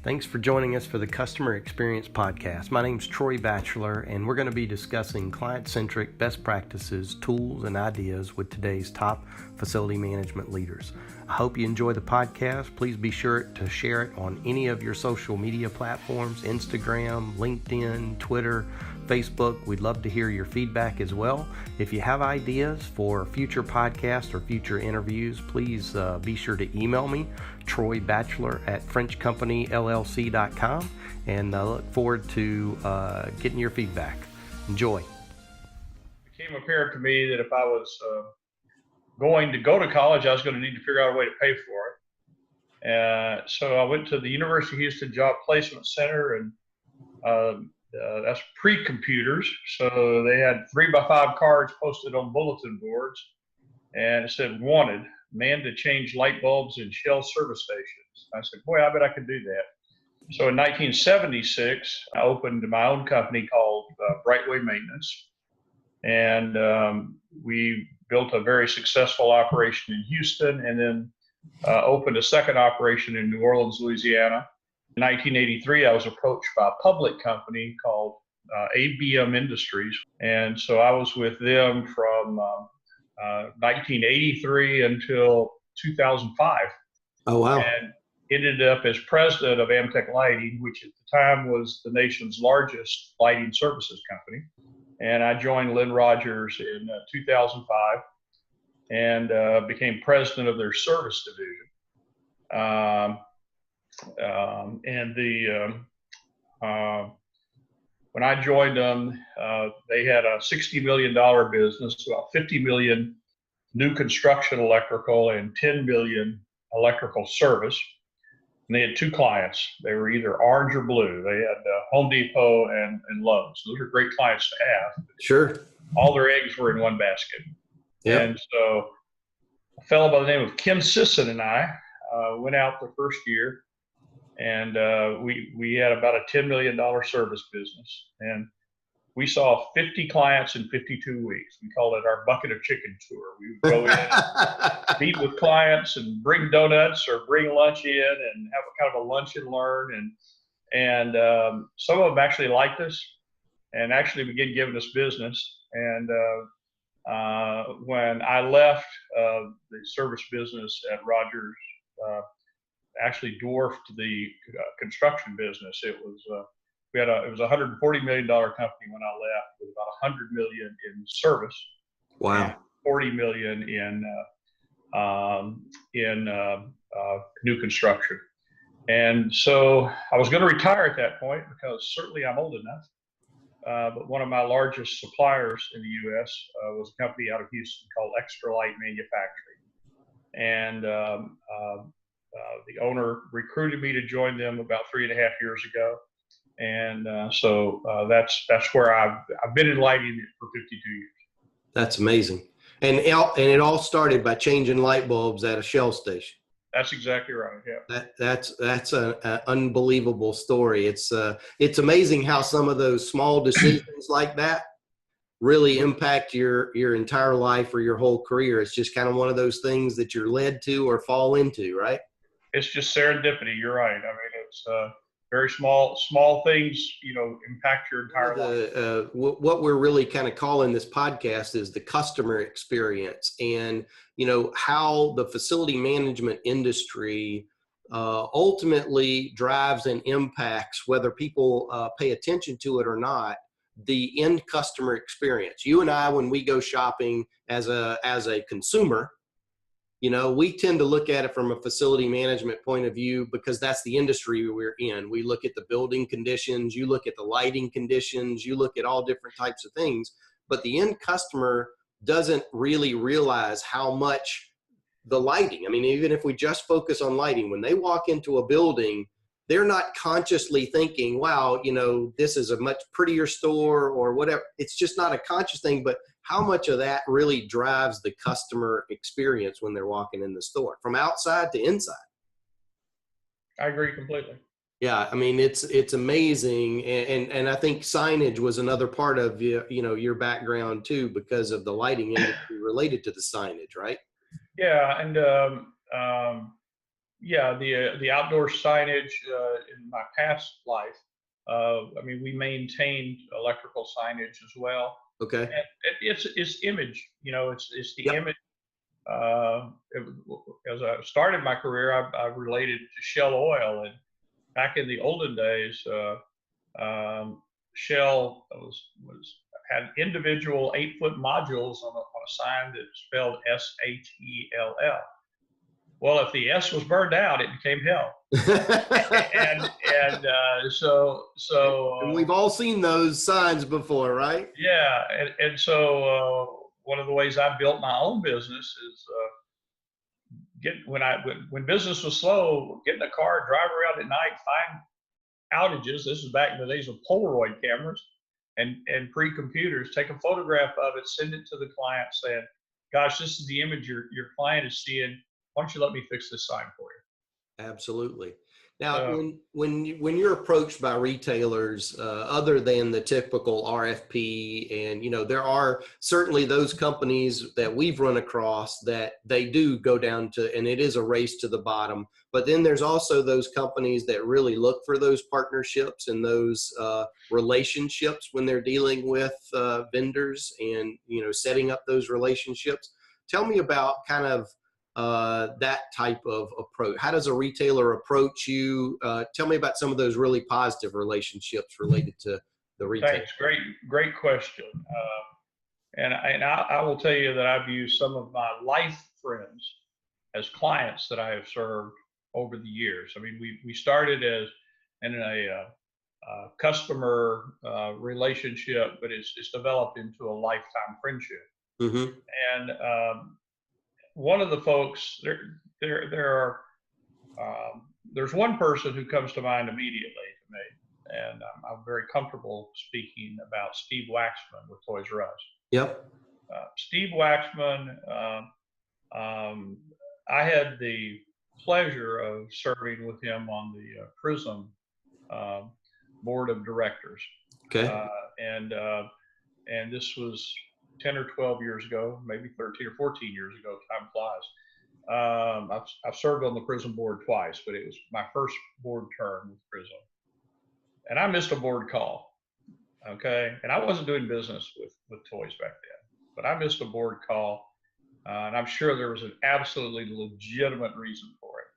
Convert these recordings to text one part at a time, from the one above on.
Thanks for joining us for the Customer Experience Podcast. My name's Troy Batchelor, and we're going to be discussing client-centric best practices, tools, and ideas with today's top facility management leaders. I hope you enjoy the podcast. Please be sure to share it on any of your social media platforms, Instagram, LinkedIn, Twitter, Facebook. We'd love to hear your feedback as well. If you have ideas for future podcasts or future interviews, please be sure to email me, Troy Batchelor at FrenchCompanyLLC.com, and I look forward to getting your feedback. Enjoy. It became apparent to me that if I was going to go to college, I was going to need to figure out a way to pay for it. So I went to the University of Houston Job Placement Center, and that's pre-computers. So they had 3x5 cards posted on bulletin boards, and it said, "Wanted, man to change light bulbs in Shell service stations." I said, boy, I bet I could do that. So in 1976, I opened my own company called Brightway Maintenance. And we built a very successful operation in Houston, and then opened a second operation in New Orleans, Louisiana. In 1983, I was approached by a public company called ABM Industries. And so I was with them from 1983 until 2005. Oh, wow. And ended up as president of Amtech Lighting, which at the time was the nation's largest lighting services company. And I joined Lynn Rogers in 2005 and became president of their service division. When I joined them, they had a $60 million business, about 50 million new construction electrical and 10 million electrical service. And they had two clients. They were either orange or blue. They had Home Depot and Lowe's. Those are great clients to have. Sure. All their eggs were in one basket. Yep. And so a fellow by the name of Ken Sisson and I went out the first year, and we had about a $10 million service business. And we saw 50 clients in 52 weeks. We called it our bucket of chicken tour. We would go in and meet with clients and bring donuts or bring lunch in and have a kind of a lunch and learn. And some of them actually liked us and actually began giving us business. And when I left, the service business at Rogers actually dwarfed the construction business. It was it was a $140 million company when I left, with about $100 million in service. Wow. And $40 million in new construction. And so I was going to retire at that point, because certainly I'm old enough. But one of my largest suppliers in the U.S. Was a company out of Houston called XtraLight Manufacturing. And the owner recruited me to join them about 3.5 years ago. And so that's where I've been in lighting for 52 years. That's amazing. And it all started by changing light bulbs at a Shell station. That's exactly right. Yeah. That's an unbelievable story. It's amazing how some of those small decisions like that really impact your entire life or your whole career. It's just kind of one of those things that you're led to or fall into, right? It's just serendipity. You're right. I mean, it's very small things, impact your entire life. What we're really kind of calling this podcast is the customer experience, and how the facility management industry ultimately drives and impacts, whether people pay attention to it or not, the end customer experience. You and I, when we go shopping as a consumer, we tend to look at it from a facility management point of view, because that's the industry we're in. We look at the building conditions, you look at the lighting conditions, you look at all different types of things, but the end customer doesn't really realize how much the lighting, even if we just focus on lighting, when they walk into a building, they're not consciously thinking, wow, this is a much prettier store or whatever. It's just not a conscious thing, but how much of that really drives the customer experience when they're walking in the store, from outside to inside? I agree completely. Yeah, it's amazing, and I think signage was another part of your background too, because of the lighting industry related to the signage, right? Yeah, and Yeah, the outdoor signage in my past life. I mean, we maintained electrical signage as well. Okay. And it's image. It's the Yep. image. It, as I started my career, I related to Shell Oil, and back in the olden days, Shell had individual 8-foot modules on a sign that spelled SHELL. Well, if the S was burned out, it became hell. And we've all seen those signs before, right? Yeah, and so one of the ways I built my own business is when business was slow, get in a car, drive around at night, find outages. This is back in the days of Polaroid cameras and pre-computers. Take a photograph of it, send it to the client, saying, "Gosh, this is the image your client is seeing. Why don't you let me fix this sign for you?" Absolutely. Now, So when you're approached by retailers, other than the typical RFP, and there are certainly those companies that we've run across that they do go down to, and it is a race to the bottom. But then there's also those companies that really look for those partnerships and those relationships when they're dealing with vendors and setting up those relationships. Tell me about kind of that type of approach. How does a retailer approach you? Tell me about some of those really positive relationships related to the retail. thanks. Great question. And I will tell you that I've used some of my life friends as clients that I have served over the years. I mean, we started as in a customer relationship, but it's developed into a lifetime friendship. Mm-hmm. And one of the folks there's one person who comes to mind immediately to me, and I'm very comfortable speaking about Steve Waxman with Toys R Us. Yep. Steve Waxman, I had the pleasure of serving with him on the Prism board of directors. Okay. And this was 10 or 12 years ago, maybe 13 or 14 years ago. Time flies. I've served on the Prism board twice, but it was my first board term with Prism. And I missed a board call. Okay. And I wasn't doing business with toys back then, but I missed a board call. And I'm sure there was an absolutely legitimate reason for it.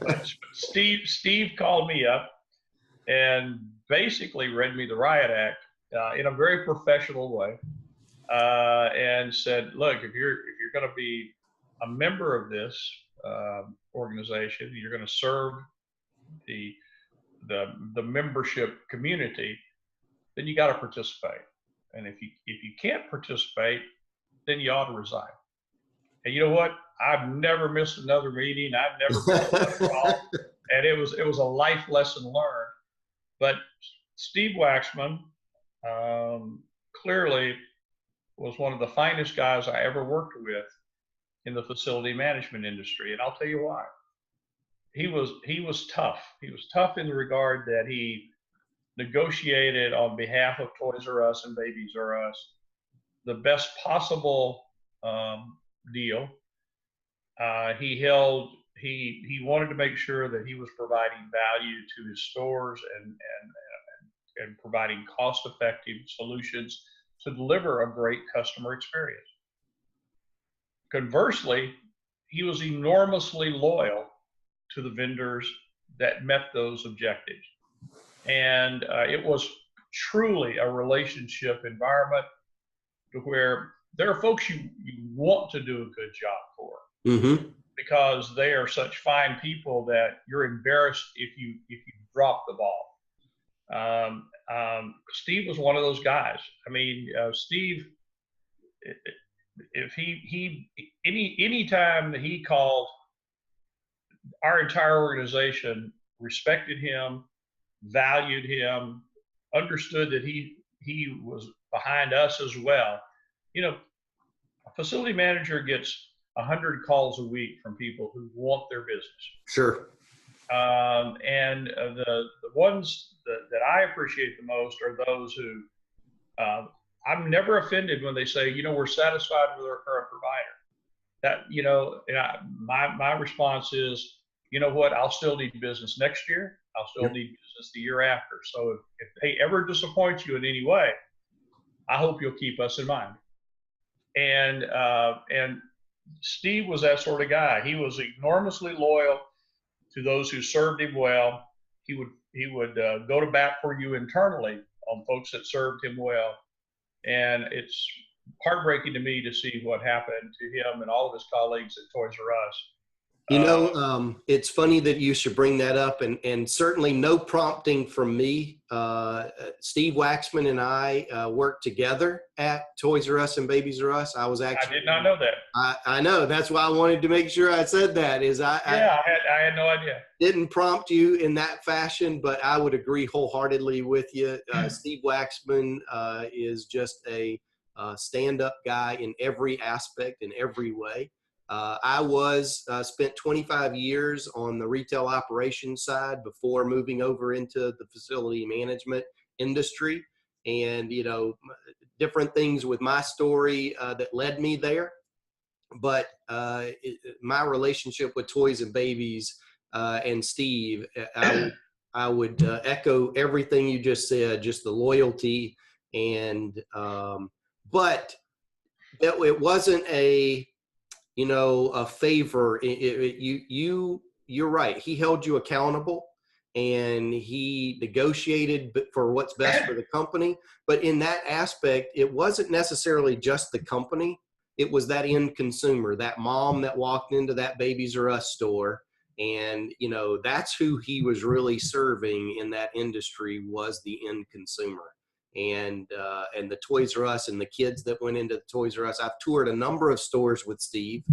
But Steve called me up and basically read me the riot act in a very professional way, and said, "Look, if you're going to be a member of this organization, you're going to serve the membership community, then you got to participate. And if you can't participate, then you ought to resign." And you know what? I've never missed another meeting. I've never missed another call. And it was a life lesson learned. But Steve Waxman clearly was one of the finest guys I ever worked with in the facility management industry. And I'll tell you why. He was tough. He was tough in the regard that he negotiated on behalf of Toys R Us and Babies R Us the best possible deal. He wanted to make sure that he was providing value to his stores and providing cost-effective solutions to deliver a great customer experience. Conversely, he was enormously loyal to the vendors that met those objectives. And it was truly a relationship environment to where there are folks you want to do a good job for, mm-hmm. because they are such fine people that you're embarrassed if you drop the ball. Steve was one of those guys. I mean, Steve, if any time that he called, our entire organization respected him, valued him, understood that he was behind us as well. You know, a facility manager gets 100 calls a week from people who want their business. Sure. And the ones that I appreciate the most are those who I'm never offended when they say, we're satisfied with our current provider. That, my response is, you know what, I'll still need business next year. I'll still need business the year after. So if they ever disappoint you in any way, I hope you'll keep us in mind. And Steve was that sort of guy. He was enormously loyal to those who served him well. He would go to bat for you internally on folks that served him well. And it's heartbreaking to me to see what happened to him and all of his colleagues at Toys R Us. You know, it's funny that you should bring that up, and certainly no prompting from me. Steve Waxman and I worked together at Toys R Us and Babies R Us. I did not know that. I know. That's why I wanted to make sure I said that. I had no idea. Didn't prompt you in that fashion, but I would agree wholeheartedly with you. Steve Waxman is just a stand-up guy in every aspect, in every way. I spent 25 years on the retail operations side before moving over into the facility management industry, and, you know, different things with my story that led me there. But my relationship with Toys and Babies and Steve, I would echo everything you just said, just the loyalty, and but it wasn't a favor. You're right. He held you accountable, and he negotiated for what's best for the company. But in that aspect, it wasn't necessarily just the company. It was that end consumer, that mom that walked into that Babies R Us store. And, you know, that's who he was really serving in that industry, was the end consumer. And the Toys R Us and the kids that went into the Toys R Us. I've toured a number of stores with Steve,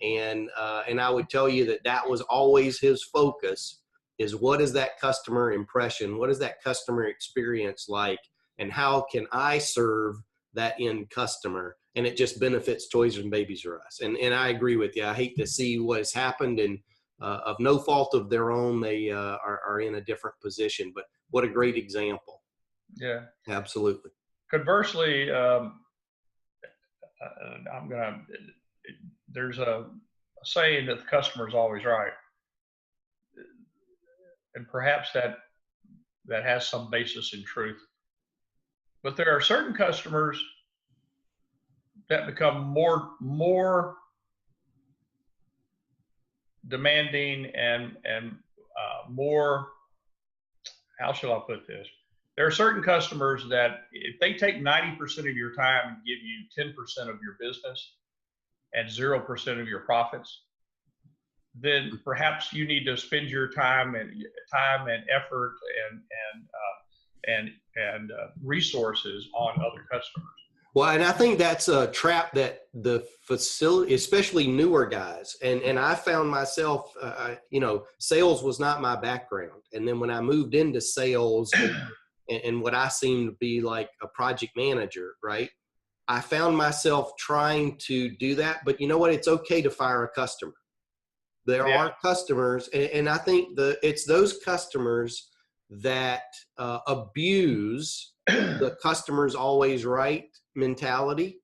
and I would tell you that was always his focus, is what is that customer impression? What is that customer experience like? And how can I serve that end customer? And it just benefits Toys and Babies R Us. And I agree with you. I hate to see what has happened, and of no fault of their own, they are in a different position. But what a great example. Yeah, absolutely. Conversely, there's a saying that the customer is always right, and perhaps that has some basis in truth. But there are certain customers that become more demanding and more, how shall I put this? There are certain customers that if they take 90% of your time and give you 10% of your business and 0% of your profits, then perhaps you need to spend your time and effort and resources on other customers. Well, and I think that's a trap that the facility, especially newer guys, and I found myself, sales was not my background. And then when I moved into sales and what I seemed to be like a project manager, right? I found myself trying to do that, but you know what? It's okay to fire a customer. There are customers, and I think it's those customers that abuse the customer's always right mentality,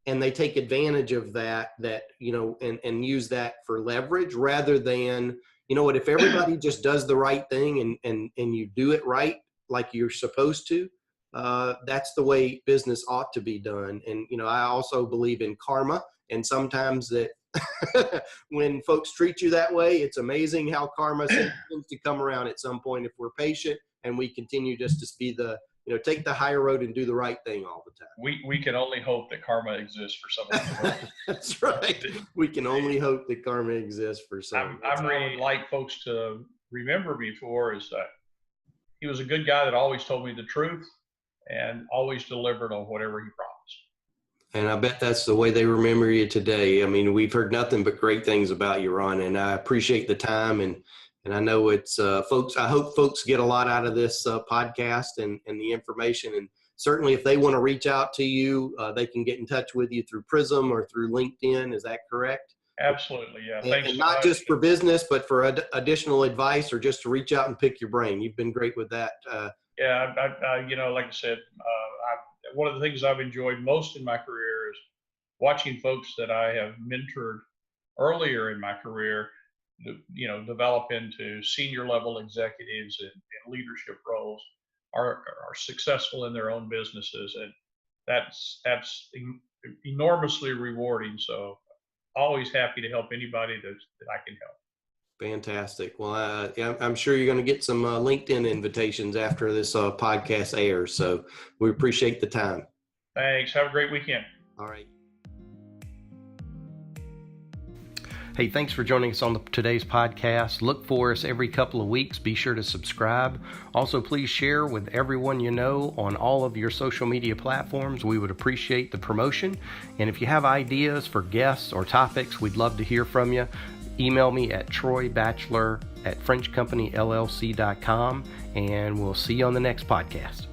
and they take advantage of that and use that for leverage, rather than, you know what, if everybody just does the right thing and you do it right, like you're supposed to, that's the way business ought to be done. And, you know, I also believe in karma, and sometimes that when folks treat you that way, it's amazing how karma seems to come around at some point if we're patient and we continue just to be take the higher road and do the right thing all the time. We can only hope that karma exists for some of them. That's right. We can only hope that karma exists for some. I really like folks to remember me for is that he was a good guy that always told me the truth and always delivered on whatever he promised. And I bet that's the way they remember you today. I mean, we've heard nothing but great things about you, Ron, and I appreciate the time. And I know it's folks, I hope folks get a lot out of this podcast and the information. And certainly if they want to reach out to you, they can get in touch with you through Prism or through LinkedIn. Is that correct? Absolutely. Yeah. Thanks. And not just for business, but for additional advice or just to reach out and pick your brain. You've been great with that. Yeah. Like I said, one of the things I've enjoyed most in my career is watching folks that I have mentored earlier in my career develop into senior level executives and leadership roles are successful in their own businesses, and that's enormously rewarding. So always happy to help anybody that I can help. Fantastic. Well, yeah, I'm sure you're going to get some LinkedIn invitations after this podcast airs. So we appreciate the time. Thanks. Have a great weekend. All right. Hey, thanks for joining us on today's podcast. Look for us every couple of weeks. Be sure to subscribe. Also, please share with everyone you know on all of your social media platforms. We would appreciate the promotion. And if you have ideas for guests or topics, we'd love to hear from you. Email me at troybatchelor@frenchcompanyllc.com, and we'll see you on the next podcast.